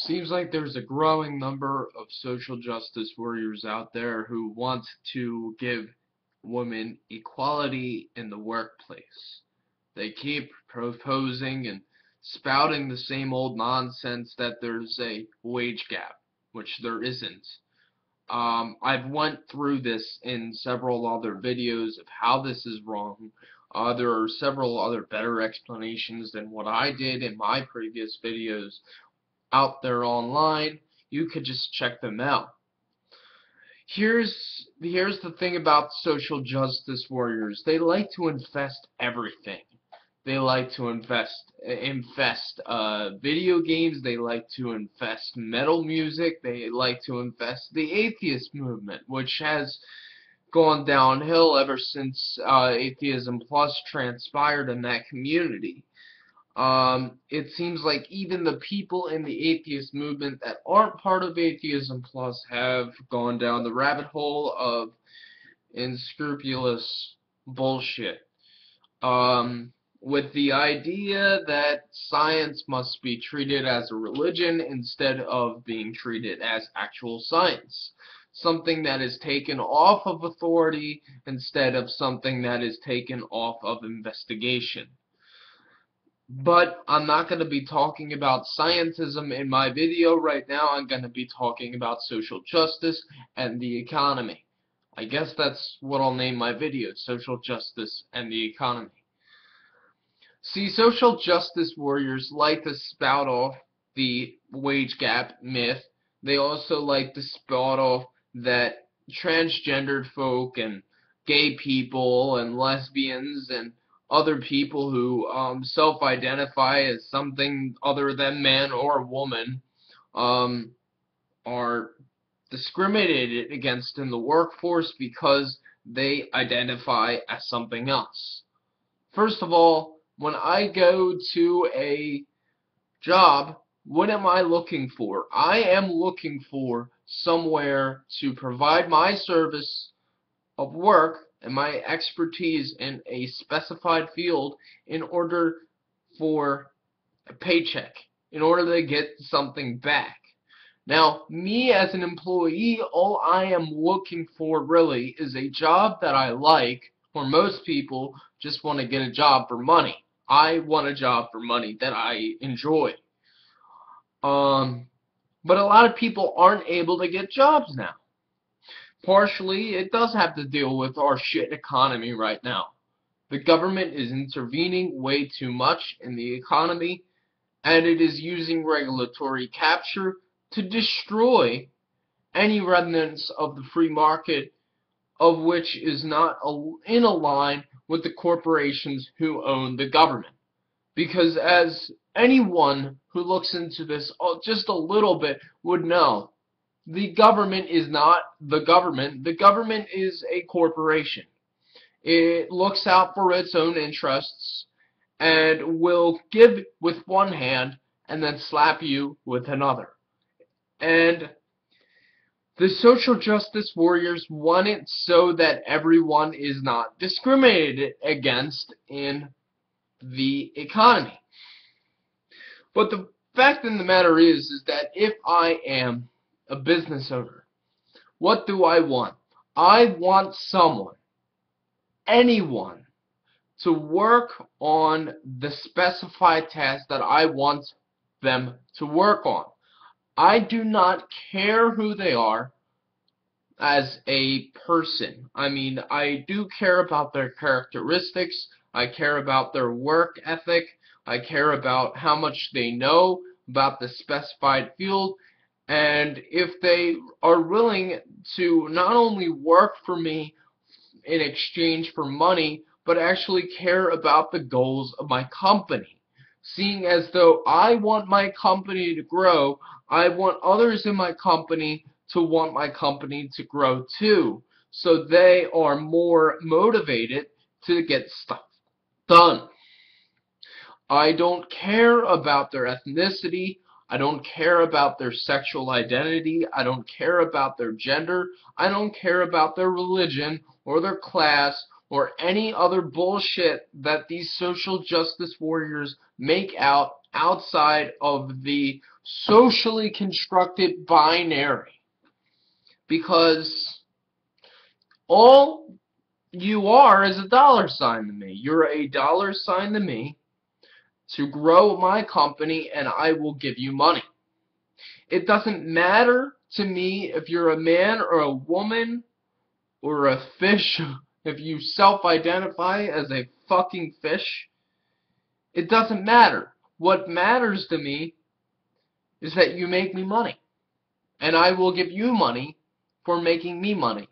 Seems like there's a growing number of social justice warriors out there who want to give women equality in the workplace. They keep proposing and spouting the same old nonsense that there's a wage gap, which there isn't. I've went through this in several other videos of how this is wrong. There are several other better explanations than what I did in my previous videos out there online. You could just check them out. Here's the thing about social justice warriors. They like to infest everything. They like to infest video games. They like to infest metal music. They like to infest the atheist movement, which has gone downhill ever since Atheism Plus transpired in that community. It seems like even the people in the atheist movement that aren't part of Atheism Plus have gone down the rabbit hole of unscrupulous bullshit. With the idea that science must be treated as a religion instead of being treated as actual science. Something that is taken off of authority instead of something that is taken off of investigation. But I'm not going to be talking about scientism in my video right now. I'm going to be talking about social justice and the economy. I guess that's what I'll name my video, Social Justice and the Economy. See, social justice warriors like to spout off the wage gap myth. They also like to spout off that transgendered folk and gay people and lesbians and other people who self-identify as something other than man or woman are discriminated against in the workforce because they identify as something else. First of all, when I go to a job, what am I looking for? I am looking for somewhere to provide my service of work and my expertise in a specified field in order for a paycheck, in order to get something back. Now, me as an employee, all I am looking for really is a job that I like, or most people just want to get a job for money. I want a job for money that I enjoy. But a lot of people aren't able to get jobs now. Partially, it does have to deal with our shit economy right now. The government is intervening way too much in the economy, and it is using regulatory capture to destroy any remnants of the free market, of which is not in a line with the corporations who own the government. Because as anyone who looks into this just a little bit would know, the government is not the government. The government is a corporation. It looks out for its own interests and will give with one hand and then slap you with another. And the social justice warriors want it so that everyone is not discriminated against in the economy. But the fact of the matter is that if I am a business owner, what do I want? I want someone, anyone, to work on the specified task that I want them to work on. I do not care who they are as a person. I mean, I do care about their characteristics. I care about their work ethic. I care about how much they know about the specified field. And if they are willing to not only work for me in exchange for money, but actually care about the goals of my company. Seeing as though I want my company to grow, I want others in my company to want my company to grow too, so they are more motivated to get stuff done. I don't care about their ethnicity. I don't care about their sexual identity. I don't care about their gender. I don't care about their religion or their class or any other bullshit that these social justice warriors make out outside of the socially constructed binary, because all you are is a dollar sign to me. You're a dollar sign to me to grow my company, and I will give you money. It doesn't matter to me if you're a man or a woman or a fish, if you self-identify as a fucking fish. It doesn't matter. What matters to me is that you make me money, and I will give you money for making me money.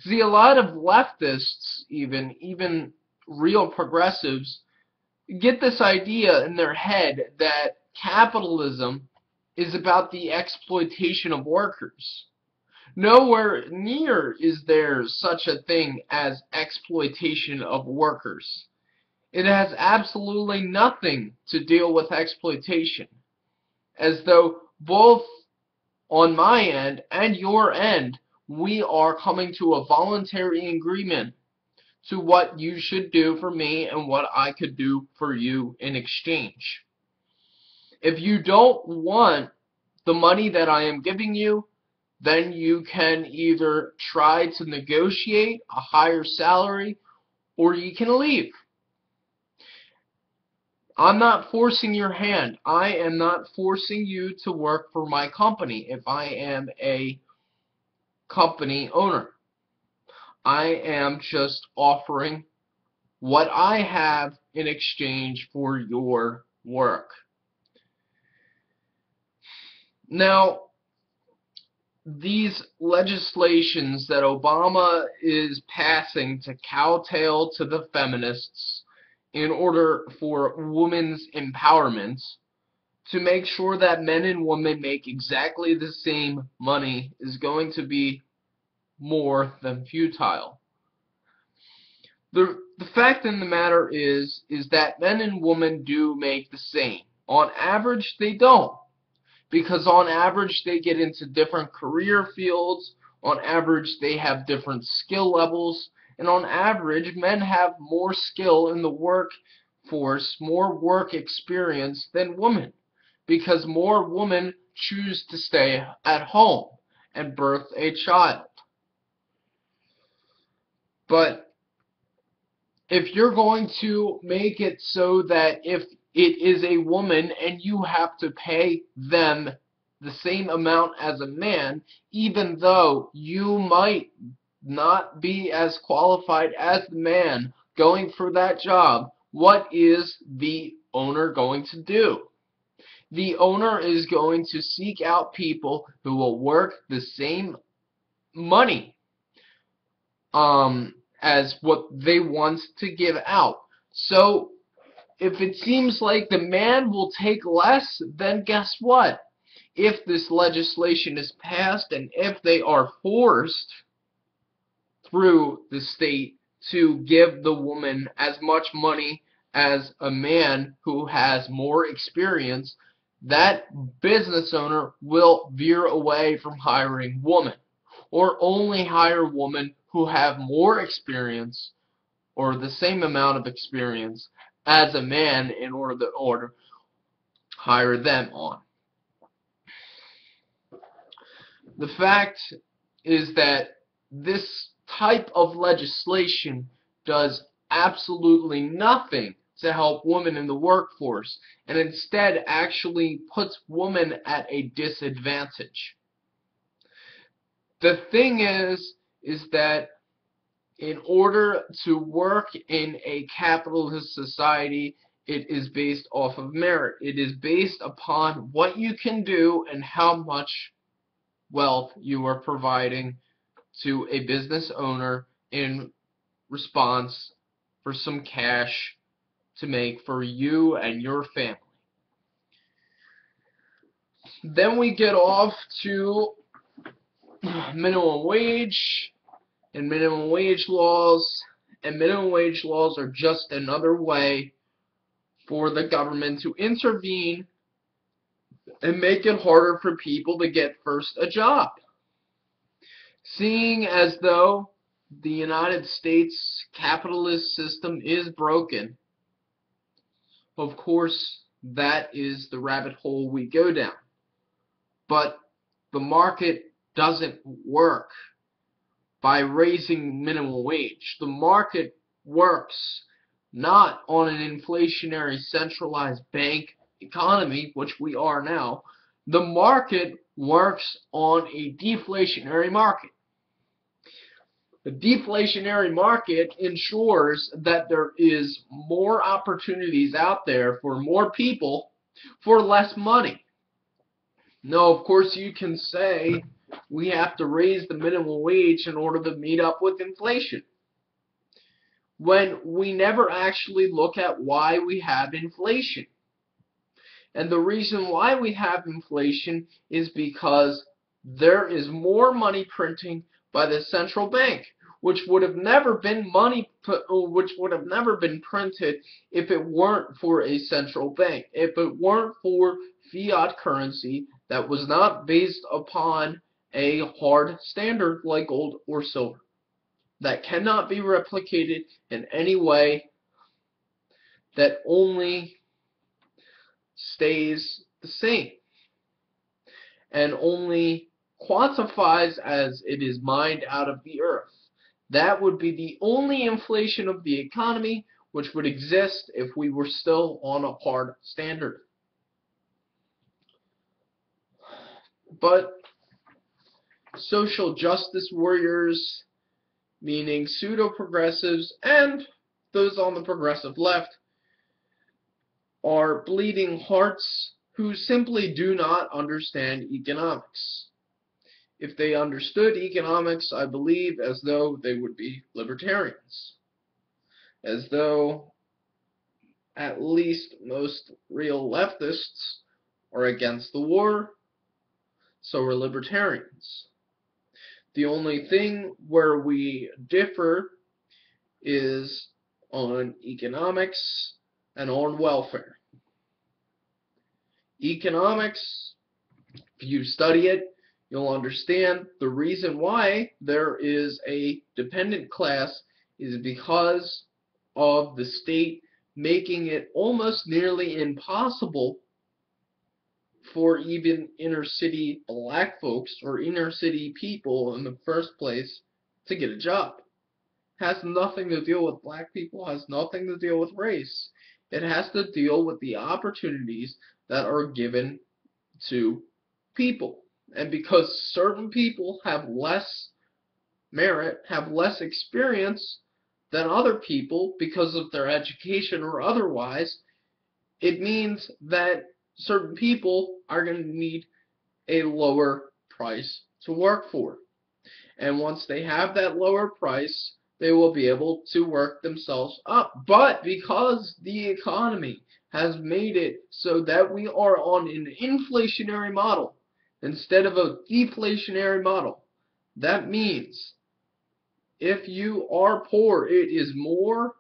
See, a lot of leftists, even real progressives, get this idea in their head that capitalism is about the exploitation of workers. Nowhere near is there such a thing as exploitation of workers. It has absolutely nothing to deal with exploitation, as though both on my end and your end, we are coming to a voluntary agreement to what you should do for me and what I could do for you in exchange. If you don't want the money that I am giving you, then you can either try to negotiate a higher salary or you can leave. I'm not forcing your hand. I am not forcing you to work for my company if I am a company owner. I am just offering what I have in exchange for your work. Now, these legislations that Obama is passing to kowtow to the feminists in order for women's empowerment, to make sure that men and women make exactly the same money, is going to be more than futile. The fact in the matter is that men and women do make the same. On average, they don't. Because on average, they get into different career fields. On average, they have different skill levels. And on average, men have more skill in the workforce, more work experience than women. Because more women choose to stay at home and birth a child. But if you're going to make it so that if it is a woman and you have to pay them the same amount as a man, even though you might not be as qualified as the man going for that job, what is the owner going to do? The owner is going to seek out people who will work the same money as what they want to give out. So if it seems like the man will take less, then guess what? If this legislation is passed and if they are forced through the state to give the woman as much money as a man who has more experience, that business owner will veer away from hiring women, or only hire women who have more experience or the same amount of experience as a man in order to hire them on. The fact is that this type of legislation does absolutely nothing to help women in the workforce, and instead actually puts women at a disadvantage. The thing is that in order to work in a capitalist society, it is based off of merit. It is based upon what you can do and how much wealth you are providing to a business owner in response for some cash to make for you and your family. Then we get off to minimum wage and minimum wage laws, and minimum wage laws are just another way for the government to intervene and make it harder for people to get first a job. Seeing as though the United States capitalist system is broken, of course that is the rabbit hole we go down. But the market doesn't work by raising minimum wage. The market works not on an inflationary centralized bank economy, which we are now. The market works on a deflationary market. The deflationary market ensures that there is more opportunities out there for more people for less money. Now, of course, you can say we have to raise the minimum wage in order to meet up with inflation, when we never actually look at why we have inflation. And the reason why we have inflation is because there is more money printing by the central bank, which would have never been printed if it weren't for a central bank, if it weren't for fiat currency that was not based upon a hard standard like gold or silver, that cannot be replicated in any way, that only stays the same and only quantifies as it is mined out of the earth. That would be the only inflation of the economy which would exist if we were still on a hard standard. But social justice warriors, meaning pseudo-progressives and those on the progressive left, are bleeding hearts who simply do not understand economics. If they understood economics, I believe as though they would be libertarians. As though at least most real leftists are against the war, so are libertarians. The only thing where we differ is on economics and on welfare. Economics, if you study it, you'll understand the reason why there is a dependent class is because of the state making it almost nearly impossible for even inner city black folks or inner city people in the first place to get a job. Has nothing to deal with black people, has nothing to deal with race. It has to deal with the opportunities that are given to people. And because certain people have less merit, have less experience than other people because of their education or otherwise, it means that certain people are going to need a lower price to work for. And once they have that lower price, they will be able to work themselves up. But because the economy has made it so that we are on an inflationary model instead of a deflationary model, that means if you are poor, it is more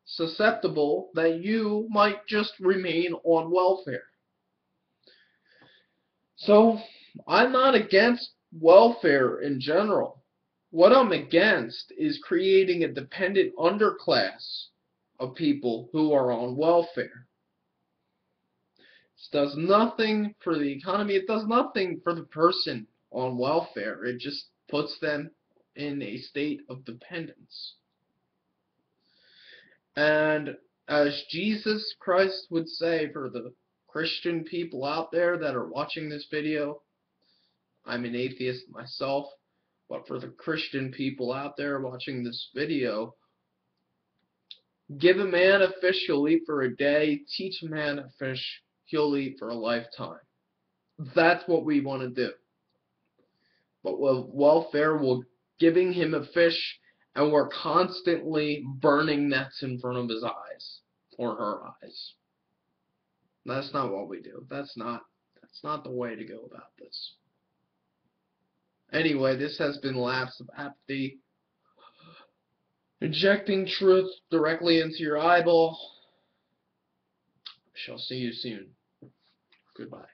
susceptible that you might just remain on welfare. So, I'm not against welfare in general. What I'm against is creating a dependent underclass of people who are on welfare. It does nothing for the economy. It does nothing for the person on welfare. It just puts them in a state of dependence. And as Jesus Christ would say, for the Christian people out there that are watching this video, I'm an atheist myself, but for the Christian people out there watching this video, give a man a fish, he'll eat for a day. Teach a man a fish, he'll eat for a lifetime. That's what we want to do. But with welfare, we're giving him a fish, and we're constantly burning nets in front of his eyes, or her eyes. That's not what we do. That's not the way to go about this. Anyway, this has been Lapse of Apathy. Injecting truth directly into your eyeball. Shall see you soon. Goodbye.